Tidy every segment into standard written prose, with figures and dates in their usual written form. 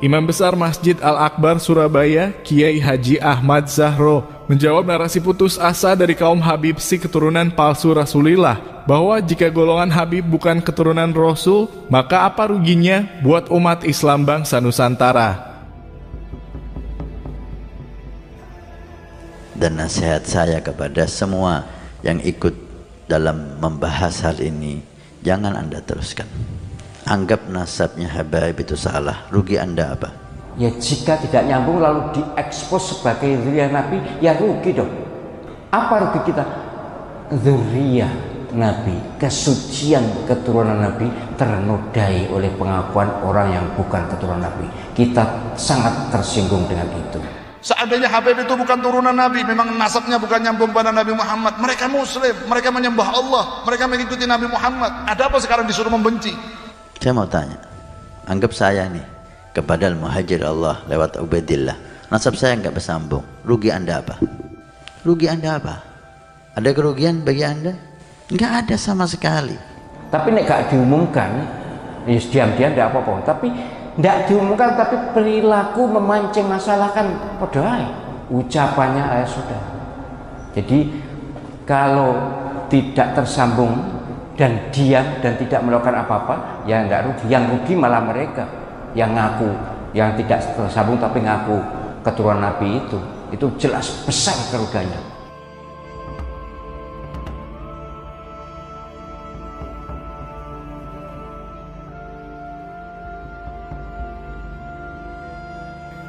Imam Besar Masjid Al-Akbar Surabaya, Kiai Haji Ahmad Zahro, menjawab narasi putus asa dari kaum Habib si keturunan palsu Rasulillah bahwa jika golongan Habib bukan keturunan Rasul, maka apa ruginya buat umat Islam bangsa Nusantara. Dan nasihat saya kepada semua yang ikut dalam membahas hal ini, jangan Anda teruskan. Anggap nasabnya Habaib itu salah, rugi Anda apa? Ya jika tidak nyambung lalu diekspos sebagai zuriyah Nabi, ya rugi dong. Apa rugi kita? Zuriyah Nabi, kesucian keturunan Nabi ternodai oleh pengakuan orang yang bukan keturunan Nabi. Kita sangat tersinggung dengan itu. Seandainya Habib itu bukan turunan Nabi, memang nasabnya bukan nyambung pada Nabi Muhammad, mereka muslim, mereka menyembah Allah, mereka mengikuti Nabi Muhammad, ada apa sekarang disuruh membenci? Saya mau tanya, anggap saya nih kepada Al-Muhajir Allah lewat Ubaidillah, nasab saya nggak bersambung, rugi Anda apa? Rugi Anda apa? Ada kerugian bagi Anda? Nggak ada sama sekali. Tapi nek gak diumumkan, ya diam-diam tidak apa-apa. Tapi tidak diumumkan, tapi perilaku memancing masalah kan padha, ucapannya sudah. Jadi kalau tidak tersambung dan diam dan tidak melakukan apa-apa, ya enggak rugi. Yang rugi malah mereka yang ngaku, yang tidak tersambung tapi ngaku keturunan Nabi itu jelas besar kerugiannya.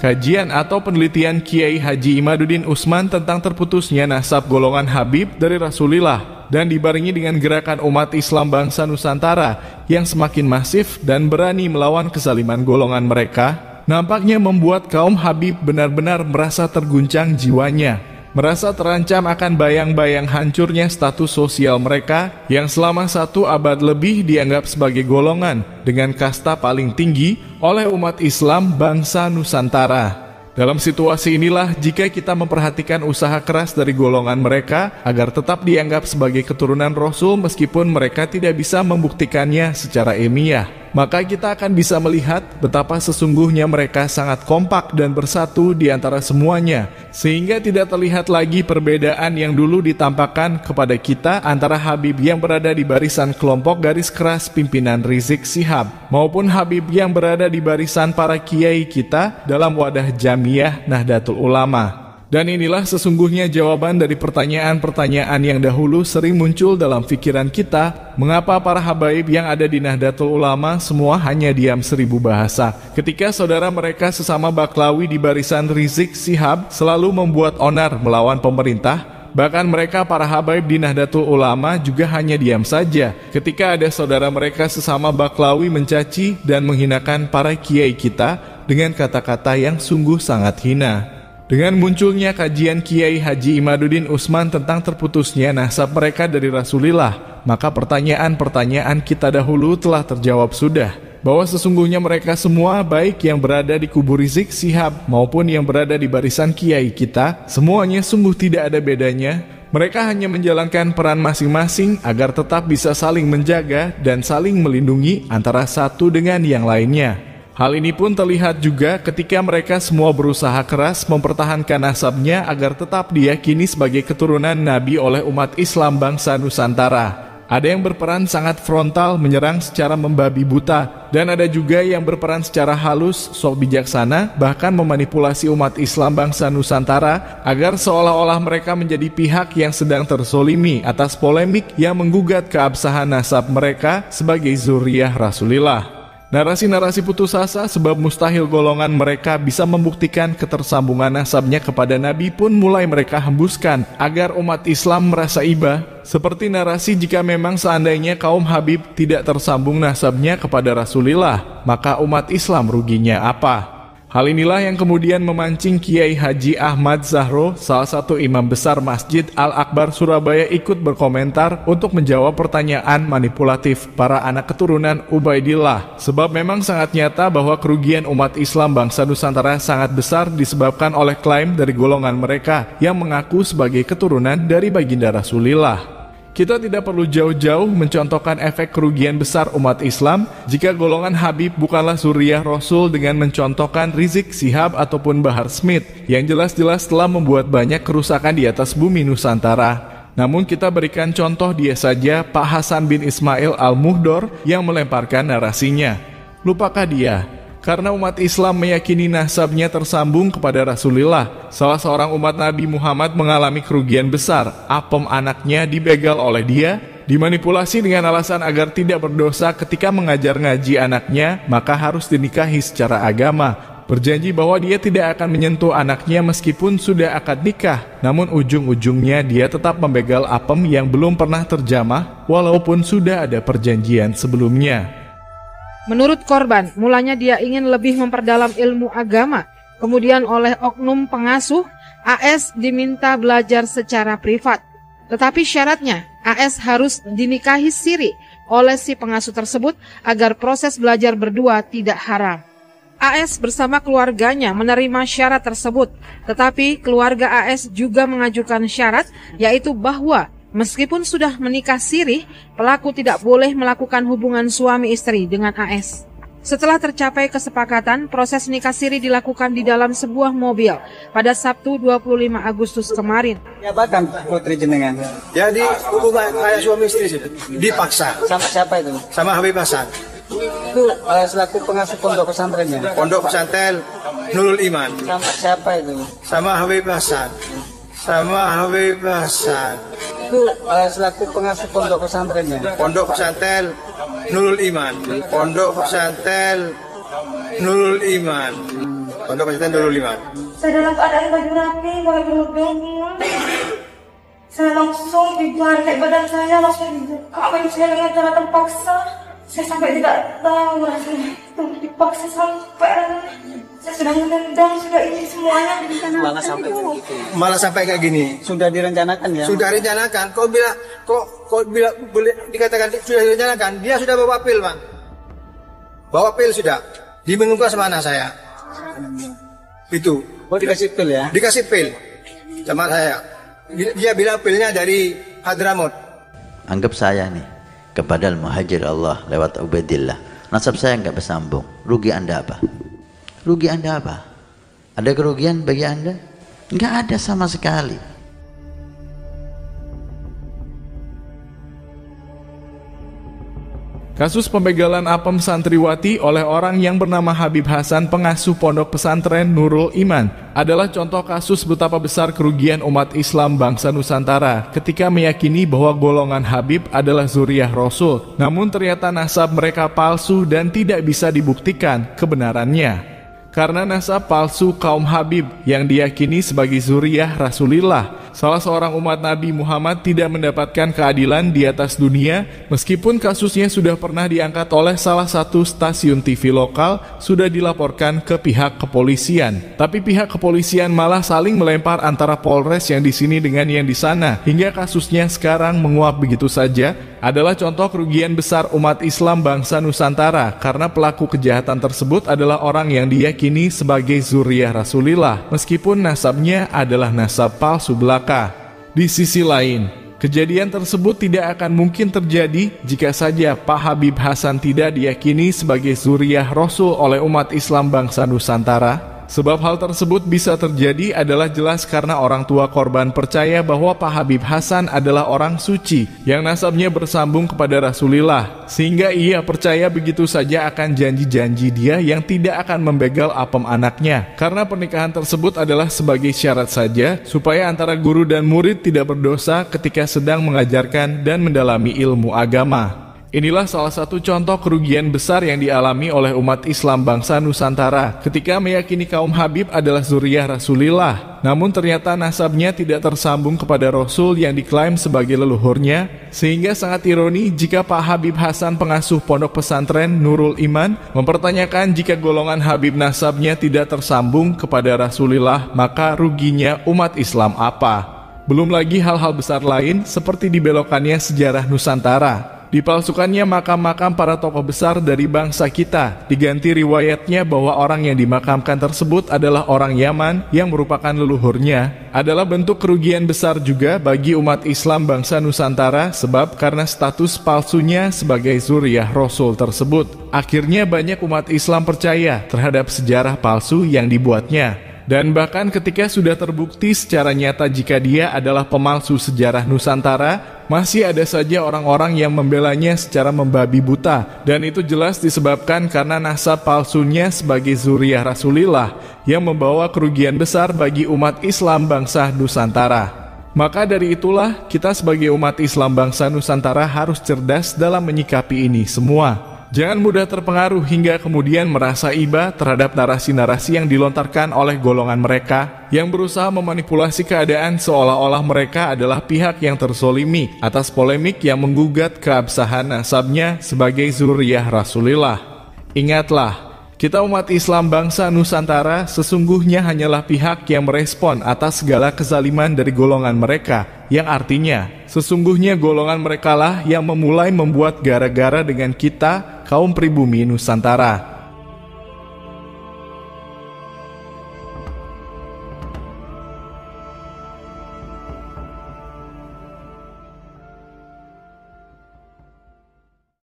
Kajian atau penelitian Kiai Haji Imaduddin Usman tentang terputusnya nasab golongan Habib dari Rasulillah dan dibarengi dengan gerakan umat Islam bangsa Nusantara yang semakin masif dan berani melawan kezaliman golongan mereka, nampaknya membuat kaum Habib benar-benar merasa terguncang jiwanya, merasa terancam akan bayang-bayang hancurnya status sosial mereka yang selama 1 abad lebih dianggap sebagai golongan dengan kasta paling tinggi oleh umat Islam bangsa Nusantara. Dalam situasi inilah, jika kita memperhatikan usaha keras dari golongan mereka agar tetap dianggap sebagai keturunan Rasul meskipun mereka tidak bisa membuktikannya secara ilmiah, maka kita akan bisa melihat betapa sesungguhnya mereka sangat kompak dan bersatu di antara semuanya, sehingga tidak terlihat lagi perbedaan yang dulu ditampakkan kepada kita antara Habib yang berada di barisan kelompok garis keras pimpinan Rizik Syihab maupun Habib yang berada di barisan para kiai kita dalam wadah Jamiyah Nahdlatul Ulama. Dan inilah sesungguhnya jawaban dari pertanyaan-pertanyaan yang dahulu sering muncul dalam pikiran kita, mengapa para habaib yang ada di Nahdlatul Ulama semua hanya diam 1000 bahasa, ketika saudara mereka sesama Baklawi di barisan Rizik Syihab selalu membuat onar melawan pemerintah. Bahkan mereka para habaib di Nahdlatul Ulama juga hanya diam saja ketika ada saudara mereka sesama Baklawi mencaci dan menghinakan para kiai kita dengan kata-kata yang sungguh sangat hina. Dengan munculnya kajian Kiai Haji Imaduddin Usman tentang terputusnya nasab mereka dari Rasulillah, maka pertanyaan-pertanyaan kita dahulu telah terjawab sudah, bahwa sesungguhnya mereka semua, baik yang berada di kubu Rizik Syihab maupun yang berada di barisan kiai kita, semuanya sungguh tidak ada bedanya. Mereka hanya menjalankan peran masing-masing agar tetap bisa saling menjaga dan saling melindungi antara satu dengan yang lainnya. Hal ini pun terlihat juga ketika mereka semua berusaha keras mempertahankan nasabnya agar tetap diyakini sebagai keturunan Nabi oleh umat Islam bangsa Nusantara. Ada yang berperan sangat frontal menyerang secara membabi buta, dan ada juga yang berperan secara halus, sok bijaksana, bahkan memanipulasi umat Islam bangsa Nusantara agar seolah-olah mereka menjadi pihak yang sedang tersolimi atas polemik yang menggugat keabsahan nasab mereka sebagai zuriyah Rasulillah. Narasi-narasi putus asa sebab mustahil golongan mereka bisa membuktikan ketersambungan nasabnya kepada Nabi pun mulai mereka hembuskan agar umat Islam merasa iba, seperti narasi jika memang seandainya kaum Habib tidak tersambung nasabnya kepada Rasulillah, maka umat Islam ruginya apa? Hal inilah yang kemudian memancing Kiai Haji Ahmad Zahro, salah satu imam besar Masjid Al-Akbar Surabaya, ikut berkomentar untuk menjawab pertanyaan manipulatif para anak keturunan Ubaidillah. Sebab memang sangat nyata bahwa kerugian umat Islam bangsa Nusantara sangat besar disebabkan oleh klaim dari golongan mereka yang mengaku sebagai keturunan dari baginda Rasulillah. Kita tidak perlu jauh-jauh mencontohkan efek kerugian besar umat Islam jika golongan Habib bukanlah zuriyah Rasul dengan mencontohkan Rizik Syihab ataupun Bahar Smith yang jelas-jelas telah membuat banyak kerusakan di atas bumi Nusantara. Namun kita berikan contoh dia saja, Pak Hasan bin Ismail Al-Muhdor yang melemparkan narasinya. Lupakah dia? Karena umat Islam meyakini nasabnya tersambung kepada Rasulullah, salah seorang umat Nabi Muhammad mengalami kerugian besar. Apem anaknya dibegal oleh dia, dimanipulasi dengan alasan agar tidak berdosa ketika mengajar ngaji anaknya, maka harus dinikahi secara agama. Berjanji bahwa dia tidak akan menyentuh anaknya meskipun sudah akad nikah, namun ujung-ujungnya dia tetap membegal apem yang belum pernah terjamah walaupun sudah ada perjanjian sebelumnya. Menurut korban, mulanya dia ingin lebih memperdalam ilmu agama. Kemudian oleh oknum pengasuh, AS diminta belajar secara privat. Tetapi syaratnya, AS harus dinikahi siri oleh si pengasuh tersebut agar proses belajar berdua tidak haram. AS bersama keluarganya menerima syarat tersebut. Tetapi keluarga AS juga mengajukan syarat, yaitu bahwa meskipun sudah menikah sirih, pelaku tidak boleh melakukan hubungan suami istri dengan AS. Setelah tercapai kesepakatan, proses nikah siri dilakukan di dalam sebuah mobil pada Sabtu 25 Agustus kemarin. Ya bahkan putri jenengan. Jadi hubungan kayak suami istri dipaksa. Sama siapa itu? Sama Habib Hasan. Itu selaku pengasuh pondok pesantrennya. Pondok pesantren Nurul Iman. Sama siapa itu? Sama Habib Hasan. Sama Habib Hasan. Itu selaku pengasuh pondok pesantrennya. Pondok pesantren Nurul Iman. Pondok pesantren Nurul Iman. Pondok pesantren Nurul Iman. Saya dalam keadaan baju rapi, pakai kerudung. Saya langsung dibalik badan saya, langsung dibuka baju saya dengan cara terpaksa. Saya sampai tidak tahu rasanya itu dipaksa sampai saya sudah menendang, sudah ini semuanya. Malah sampai kayak gini. Sudah direncanakan ya? Sudah direncanakan. Kok bila boleh dikatakan sudah direncanakan? Dia sudah bawa pil, Bang. Bawa pil sudah. Dimenungkan sama anak saya. Itu. Oh, dikasih pil ya? Dikasih pil sama saya. Dia bilang pilnya dari Hadramut. Anggap saya nih kepada Al-Muhajir Allah lewat Ubaidillah, nasab saya nggak bersambung. Rugi Anda apa? Rugi Anda apa? Ada kerugian bagi Anda? Nggak ada sama sekali. Kasus pembegalan apem santriwati oleh orang yang bernama Habib Hasan, pengasuh pondok pesantren Nurul Iman, adalah contoh kasus betapa besar kerugian umat Islam bangsa Nusantara ketika meyakini bahwa golongan Habib adalah zuriyah Rasul, namun ternyata nasab mereka palsu dan tidak bisa dibuktikan kebenarannya. Karena nasab palsu kaum Habib yang diyakini sebagai zuriyah Rasulullah, salah seorang umat Nabi Muhammad tidak mendapatkan keadilan di atas dunia meskipun kasusnya sudah pernah diangkat oleh salah satu stasiun TV lokal, sudah dilaporkan ke pihak kepolisian. Tapi pihak kepolisian malah saling melempar antara Polres yang di sini dengan yang di sana, hingga kasusnya sekarang menguap begitu saja, adalah contoh kerugian besar umat Islam bangsa Nusantara karena pelaku kejahatan tersebut adalah orang yang diyakini sebagai zuriyah Rasulullah meskipun nasabnya adalah nasab palsu belaka. Di sisi lain, kejadian tersebut tidak akan mungkin terjadi jika saja Pak Habib Hasan tidak diyakini sebagai zuriyah Rasul oleh umat Islam bangsa Nusantara. Sebab hal tersebut bisa terjadi adalah jelas karena orang tua korban percaya bahwa Pak Habib Hasan adalah orang suci yang nasabnya bersambung kepada Rasulullah, sehingga ia percaya begitu saja akan janji-janji dia yang tidak akan membegal apem anaknya, karena pernikahan tersebut adalah sebagai syarat saja supaya antara guru dan murid tidak berdosa ketika sedang mengajarkan dan mendalami ilmu agama. Inilah salah satu contoh kerugian besar yang dialami oleh umat Islam bangsa Nusantara ketika meyakini kaum Habib adalah zuriyah Rasulullah, namun ternyata nasabnya tidak tersambung kepada Rasul yang diklaim sebagai leluhurnya, sehingga sangat ironi jika Pak Habib Hasan, pengasuh pondok pesantren Nurul Iman, mempertanyakan jika golongan Habib nasabnya tidak tersambung kepada Rasulullah, maka ruginya umat Islam apa? Belum lagi hal-hal besar lain seperti dibelokkannya sejarah Nusantara. Dipalsukannya makam-makam para tokoh besar dari bangsa kita, diganti riwayatnya bahwa orang yang dimakamkan tersebut adalah orang Yaman yang merupakan leluhurnya, adalah bentuk kerugian besar juga bagi umat Islam bangsa Nusantara, sebab karena status palsunya sebagai zuriyah Rasul tersebut. Akhirnya banyak umat Islam percaya terhadap sejarah palsu yang dibuatnya. Dan bahkan ketika sudah terbukti secara nyata jika dia adalah pemalsu sejarah Nusantara, masih ada saja orang-orang yang membelanya secara membabi buta. Dan itu jelas disebabkan karena nasab palsunya sebagai zuriyah Rasulillah yang membawa kerugian besar bagi umat Islam bangsa Nusantara. Maka dari itulah kita sebagai umat Islam bangsa Nusantara harus cerdas dalam menyikapi ini semua. Jangan mudah terpengaruh hingga kemudian merasa iba terhadap narasi-narasi yang dilontarkan oleh golongan mereka yang berusaha memanipulasi keadaan seolah-olah mereka adalah pihak yang terzolimi atas polemik yang menggugat keabsahan nasabnya sebagai zuriyah Rasulillah. Ingatlah, kita umat Islam bangsa Nusantara sesungguhnya hanyalah pihak yang merespon atas segala kezaliman dari golongan mereka, yang artinya sesungguhnya golongan merekalah yang memulai membuat gara-gara dengan kita, kaum pribumi Nusantara.